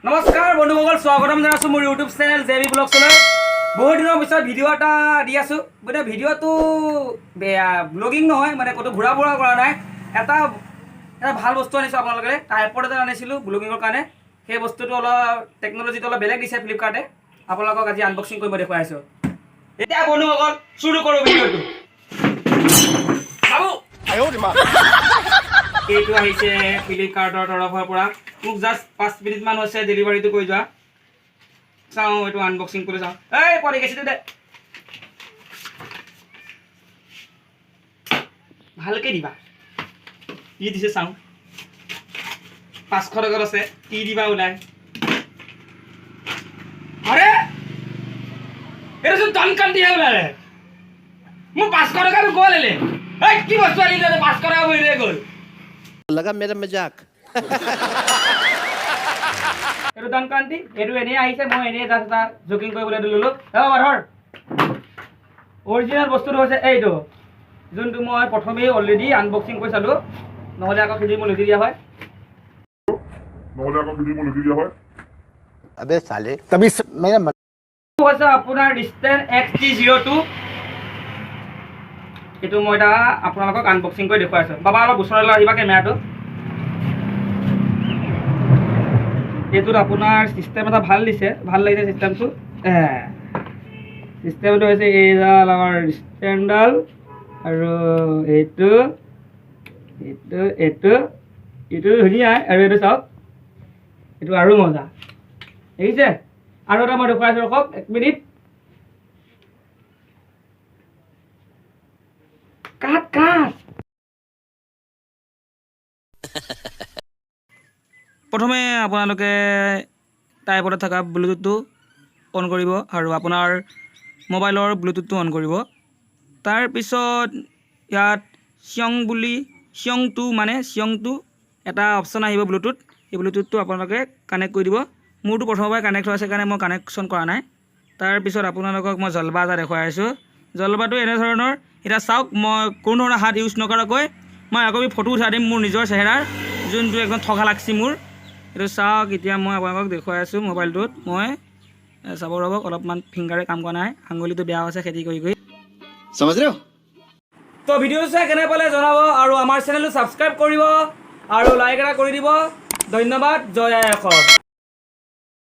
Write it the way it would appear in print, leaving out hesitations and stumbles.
নমস্কাৰ বন্ধুসকল, স্বাগতম জনাইছোঁ মোৰ ইউটিউব চেনেল জেবি ব্লগছলৈ। বহুত দিনৰ পিছত ভিডিঅ' এটা দি আছোঁ। মানে ভিডিঅ'টো বেয়া ব্লগিং নহয়, মানে ক'তো ঘূৰা ফুৰা কৰা নাই। এটা ভাল বস্তু আনিছোঁ আপোনালোকে। ট্ৰাইপড এটা আনিছিলোঁ ব্লগিঙৰ কাৰণে। সেই বস্তুটো অলপ টেকন'লজিটো অলপ বেলেগ দিছে ফ্লিপকাৰ্টে। আপোনালোকক আজি আনবক্সিং কৰিব দেখুৱাই আছোঁ। এতিয়া বন্ধুসকল শুৰু কৰোঁ ভিডিঅ'টো। এইটো আহিছে ফ্লিপকাৰ্টৰ তৰফৰ পৰা। মোক জাষ্ট 5 মিনিটমান হৈছে ডেলিভাৰীটো কৰি যোৱা। চাওঁ এইটো আনবক্সিং কৰি চাওঁ। এই পৰি গৈছে দে, ভালকৈ দিবা। কি দিছে চাওঁ। 500 টকাত আছে, কি দিবা ওলাই। আৰে এইটোচোন টনকান্তিহে ওলালে। মোৰ 500 টকাটো গ'ল এলে। এই কি বস্তু আনিলে 500 টকা বহিলে গ'ল। लगा मेरा मजाक এইটো টনকান্তি, এইটো এনেই আহিছে। মই এনেই জাষ্ট এটা জকিং কৰিবলৈ দিলোঁ। ধৰ অৰিজিনেল বস্তুটো হৈছে এইটো, যোনটো মই প্ৰথমেই অলৰেডি আনবক্সিং কৰি চালোঁ। নহ'লে আকৌ ফিল্ম লুটি দিয়া হয়। अबे साले तभी मेरा হৈছে আপোনাৰ ডিষ্টেন্স XT02। এইটো মই এটা আপোনালোকক আনবক্সিং কৰি দেখুৱাইছোঁ। বাবা অলপ ওচৰলৈ আহিবা কেমেৰাটো। এইটোত আপোনাৰ চিষ্টেম এটা ভাল দিছে, ভাল লাগিছে চিষ্টেমটো। চিষ্টেমটো হৈছে এইডাল আমাৰ ষ্টেণ্ডাল, আৰু এইটো এইটো এইটো এইটো ধুনীয়া। আৰু এইটো চাওক, এইটো আৰু মজা দেখিছে। আৰু এটা মই দেখুৱাইছোঁ, ৰখক 1 মিনিট। কাট কাট। প্ৰথমে আপোনালোকে টাইপত থকা ব্লুটুথটো অন কৰিব আৰু আপোনাৰ মোবাইলৰ ব্লুটুথটো অন কৰিব। তাৰপিছত ইয়াত চিয়ং 2 মানে চিয়ং 2 এটা অপশ্যন আহিব ব্লুটুথ। এই ব্লুটুথটো আপোনালোকে কানেক্ট কৰি দিব। মোৰতো প্ৰথমৰ পৰাই কানেক্ট হৈ আছে কাৰণে মই কানেকশ্যন কৰা নাই। তাৰপিছত আপোনালোকক মই জলবা এটা দেখুৱাই আছোঁ। জলবাটো এনেধৰণৰ। এতিয়া চাওক, মই কোনো ধৰণৰ হাত ইউজ নকৰাকৈ মই আকৌ ফটো উঠাই দিম মোৰ নিজৰ চেহেৰাৰ, যোনটো একদম ঠগা লাগছি মোৰ। এইটো চাওক, এতিয়া মই আপোনালোকক দেখুৱাই আছোঁ মোবাইলটোত। মই চাব ৰ'ব, অলপমান ফিংগাৰে কাম কৰা নাই, আঙুলিটো বেয়া হৈছে খেতি কৰি কৰি। समझ रहे हो তো ভিডিঅ'টো চাই কেনে পালে জনাব, আৰু আমাৰ চেনেলটো ছাবস্ক্ৰাইব কৰিব আৰু লাইক এটা কৰি দিব। ধন্যবাদ। জয় আই অসম।